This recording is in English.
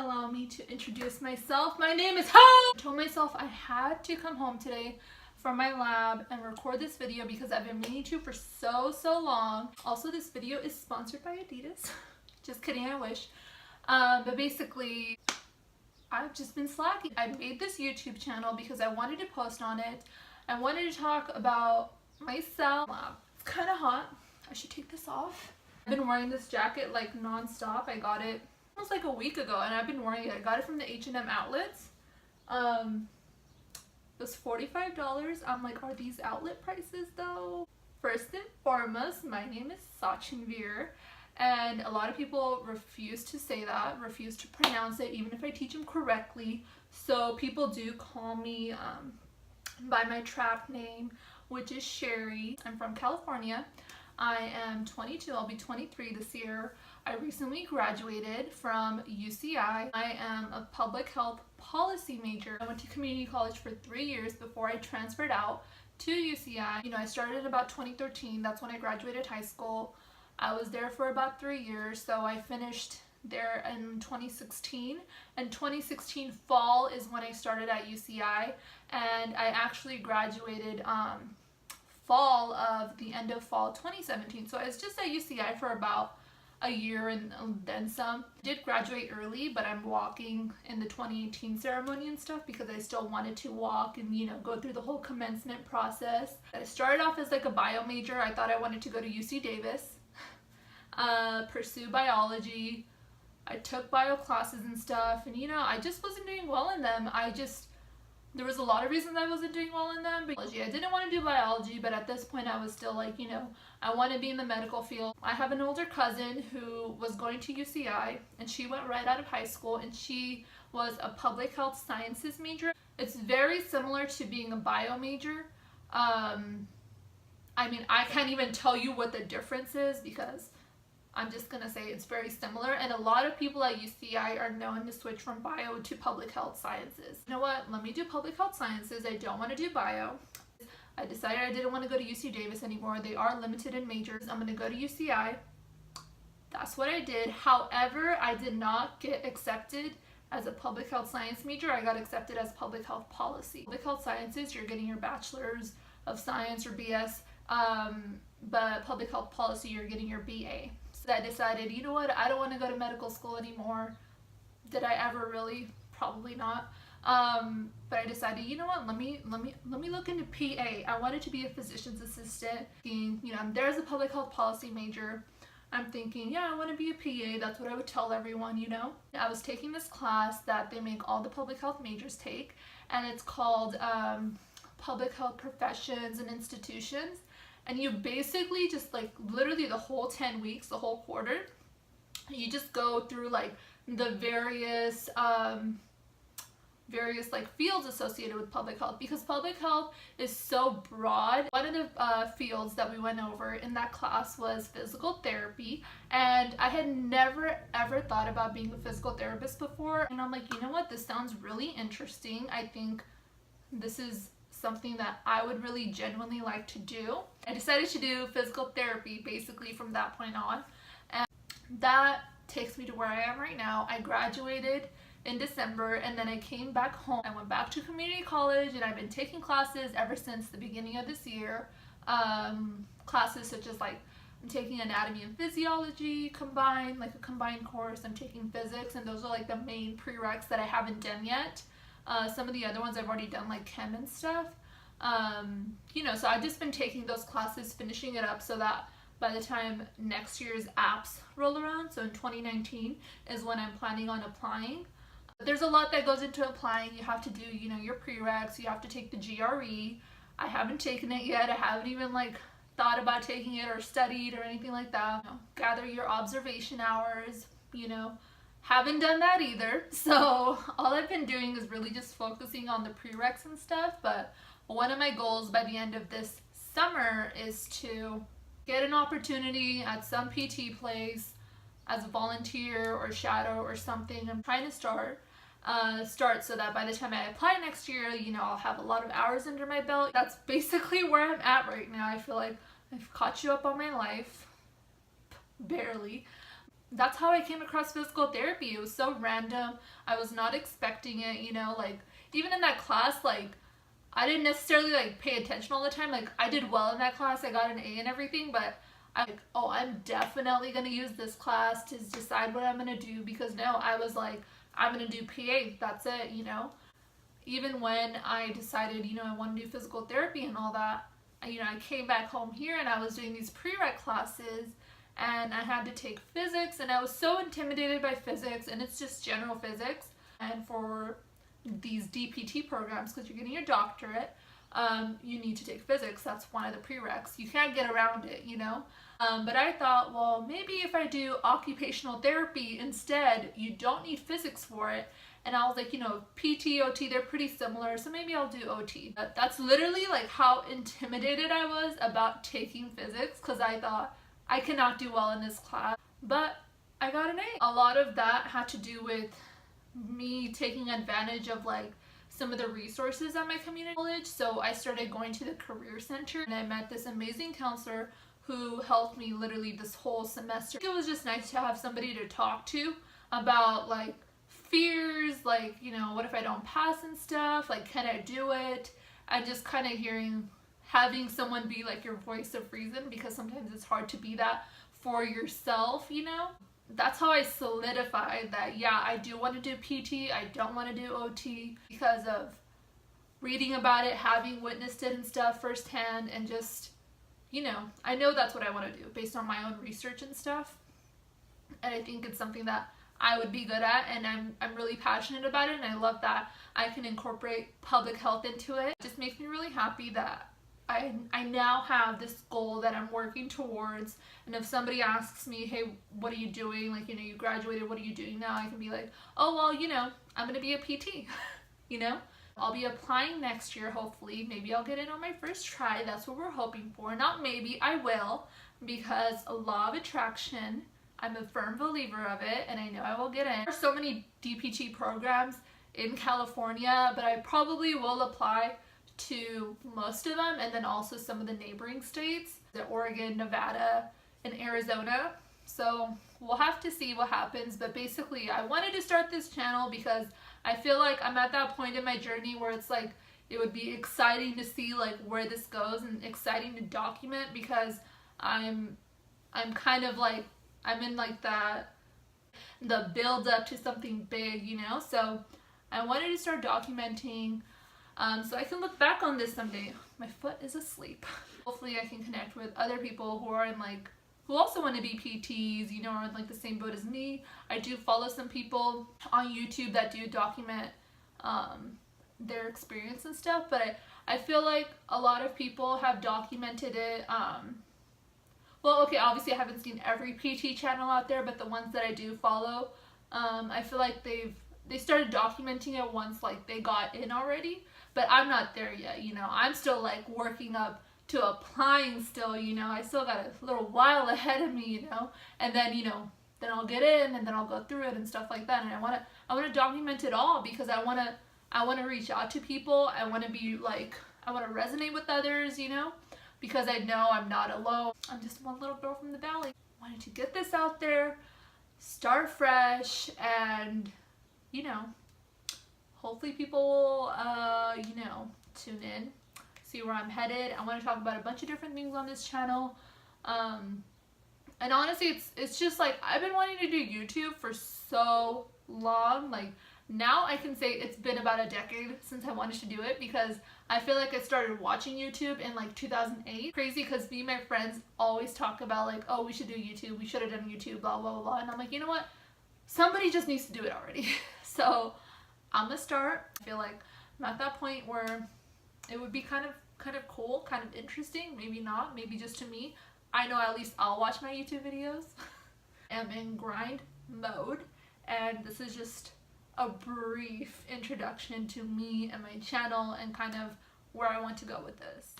allow me to introduce myself. My name is Ho! I told myself I had to come home today from my lab and record this video because I've been meaning to for so long. Also, this video is sponsored by Adidas. Just kidding, I wish. But basically, I've just been slacking. I made this YouTube channel because I wanted to post on it. I wanted to talk about myself. It's kind of hot. I should take this off. I've been wearing this jacket like non-stop. I got it almost like a week ago and I've been wearing it. I got it from the H&M outlets. It was $45. I'm like, are these outlet prices though? First and foremost, my name is Sachinveer, and a lot of people refuse to say that, refuse to pronounce it even if I teach them correctly. So people do call me by my trap name, which is Sherry. I'm from California. I am 22. I'll be 23 this year. I recently graduated from UCI. I am a public health policy major. I went to community college for 3 years before I transferred out to UCI. I started in about 2013. That's when I graduated high school. I was there for about 3 years, so I finished there in 2016, and 2016 fall is when I started at UCI, and I actually graduated fall of the end of fall 2017. So I was just at UCI for about a year and then some. I did graduate early, but I'm walking in the 2018 ceremony and stuff because I still wanted to walk and go through the whole commencement process. I started off as like a bio major. I thought I wanted to go to UC Davis, pursue biology. I took bio classes and stuff, and I just wasn't doing well in them. There was a lot of reasons I wasn't doing well in them. I didn't want to do biology, but at this point I was still like, I want to be in the medical field. I have an older cousin who was going to UCI, and she went right out of high school, and she was a public health sciences major. It's very similar to being a bio major. I mean, I can't even tell you what the difference is because I'm just going to say it's very similar, and a lot of people at UCI are known to switch from bio to public health sciences. You know what? Let me do public health sciences. I don't want to do bio. I decided I didn't want to go to UC Davis anymore. They are limited in majors. I'm going to go to UCI. That's what I did. However, I did not get accepted as a public health science major. I got accepted as public health policy. Public health sciences, you're getting your bachelor's of science or BS, but public health policy, you're getting your BA. So I decided, you know what, I don't want to go to medical school anymore. Did I ever really? Probably not. But I decided, you know what, let me look into PA. I wanted to be a physician's assistant. I'm there as a public health policy major. I'm thinking, yeah, I want to be a PA. That's what I would tell everyone, I was taking this class that they make all the public health majors take, and it's called Public Health Professions and Institutions. And you basically just literally the whole 10 weeks, the whole quarter, you just go through the various fields associated with public health, because public health is so broad. One of the fields that we went over in that class was physical therapy, and I had never ever thought about being a physical therapist before, and I'm like, you know what, this sounds really interesting. I think this is something that I would really genuinely like to do. I decided to do physical therapy basically from that point on, and that takes me to where I am right now. I graduated in December, and then I came back home. I went back to community college, and I've been taking classes ever since the beginning of this year. Classes such as I'm taking anatomy and physiology combined, a combined course. I'm taking physics, and those are the main prereqs that I haven't done yet. Some of the other ones I've already done, like chem and stuff. So I've just been taking those classes, finishing it up so that by the time next year's apps roll around, so in 2019 is when I'm planning on applying. There's a lot that goes into applying. You have to do, your prereqs, you have to take the GRE. I haven't taken it yet. I haven't even thought about taking it or studied or anything like that. Gather your observation hours, haven't done that either. So all I've been doing is really just focusing on the prereqs and stuff. But one of my goals by the end of this summer is to get an opportunity at some PT place as a volunteer or shadow or something. I'm trying to start so that by the time I apply next year, I'll have a lot of hours under my belt. That's basically where I'm at right now. I feel like I've caught you up on my life. Barely. that's how I came across physical therapy. It was so random. I was not expecting it, you know, like even in that class, like I didn't necessarily like pay attention all the time. Like I did well in that class. I got an A and everything, but I'm like, oh, I'm definitely going to use this class to decide what I'm going to do, because no, I was like, I'm going to do PA. That's it, you know. Even when I decided, you know, I want to do physical therapy and all that, you know, I came back home here and I was doing these prereq classes and I had to take physics, and I was so intimidated by physics, and it's just general physics. And for these DPT programs, because you're getting your doctorate, you need to take physics. That's one of the prereqs. You can't get around it, you know. But I thought, well, maybe if I do occupational therapy instead, you don't need physics for it. And I was like, you know, PT, OT, they're pretty similar, so maybe I'll do OT. But that's literally like how intimidated I was about taking physics, because I thought I cannot do well in this class. But I got an A. A lot of that had to do with me taking advantage of like some of the resources at my community college. So I started going to the career center and I met this amazing counselor who helped me literally this whole semester. It was just nice to have somebody to talk to about like fears, like, you know, what if I don't pass and stuff, like can I do it, and just kind of having someone be like your voice of reason, because sometimes it's hard to be that for yourself, you know. That's how I solidified that, yeah, I do want to do PT, I don't want to do OT, because of reading about it, having witnessed it and stuff firsthand, and just, you know, I know that's what I want to do based on my own research and stuff. And I think it's something that I would be good at, and I'm really passionate about it, and I love that I can incorporate public health into it. It just makes me really happy that I now have this goal that I'm working towards, and if somebody asks me, hey, what are you doing? Like, you know, you graduated, what are you doing now? I can be like, oh, well, you know, I'm going to be a PT, you know? I'll be applying next year, hopefully. Maybe I'll get in on my first try. That's what we're hoping for. Not maybe, I will, because a law of attraction, I'm a firm believer of it, and I know I will get in. There are so many DPT programs in California, but I probably will apply to most of them, and then also some of the neighboring states, the Oregon, Nevada, and Arizona. So we'll have to see what happens, but basically I wanted to start this channel because I feel like I'm at that point in my journey where it's like it would be exciting to see like where this goes, and exciting to document, because I'm kind of like, I'm in like the build up to something big, you know. So I wanted to start documenting so I can look back on this someday. My foot is asleep. Hopefully I can connect with other people who are in like, who also want to be PTs, you know, are in like the same boat as me. I do follow some people on YouTube that do document their experience and stuff, but I feel like a lot of people have documented it. Well, okay, obviously I haven't seen every PT channel out there, but the ones that I do follow, I feel like they started documenting it once like they got in already. But I'm not there yet, you know. I'm still like working up to applying still, you know. I still got a little while ahead of me, you know. And then, you know, then I'll get in and then I'll go through it and stuff like that. And I want to document it all, because I want to reach out to people. I want to be like, I want to resonate with others, you know, because I know I'm not alone. I'm just one little girl from the valley. I wanted to get this out there, start fresh, and, you know, hopefully people will, you know, tune in, see where I'm headed. I want to talk about a bunch of different things on this channel. And honestly, it's just like, I've been wanting to do YouTube for so long. Like, now I can say it's been about a decade since I wanted to do it, because I feel like I started watching YouTube in like 2008. Crazy, because me and my friends always talk about like, oh, we should do YouTube, we should have done YouTube, blah, blah, blah. And I'm like, you know what? Somebody just needs to do it already. So I'm gonna start. I feel like I'm at that point where it would be kind of cool, kind of interesting, maybe not, maybe just to me. I know at least I'll watch my YouTube videos. I'm in grind mode, and this is just a brief introduction to me and my channel and kind of where I want to go with this.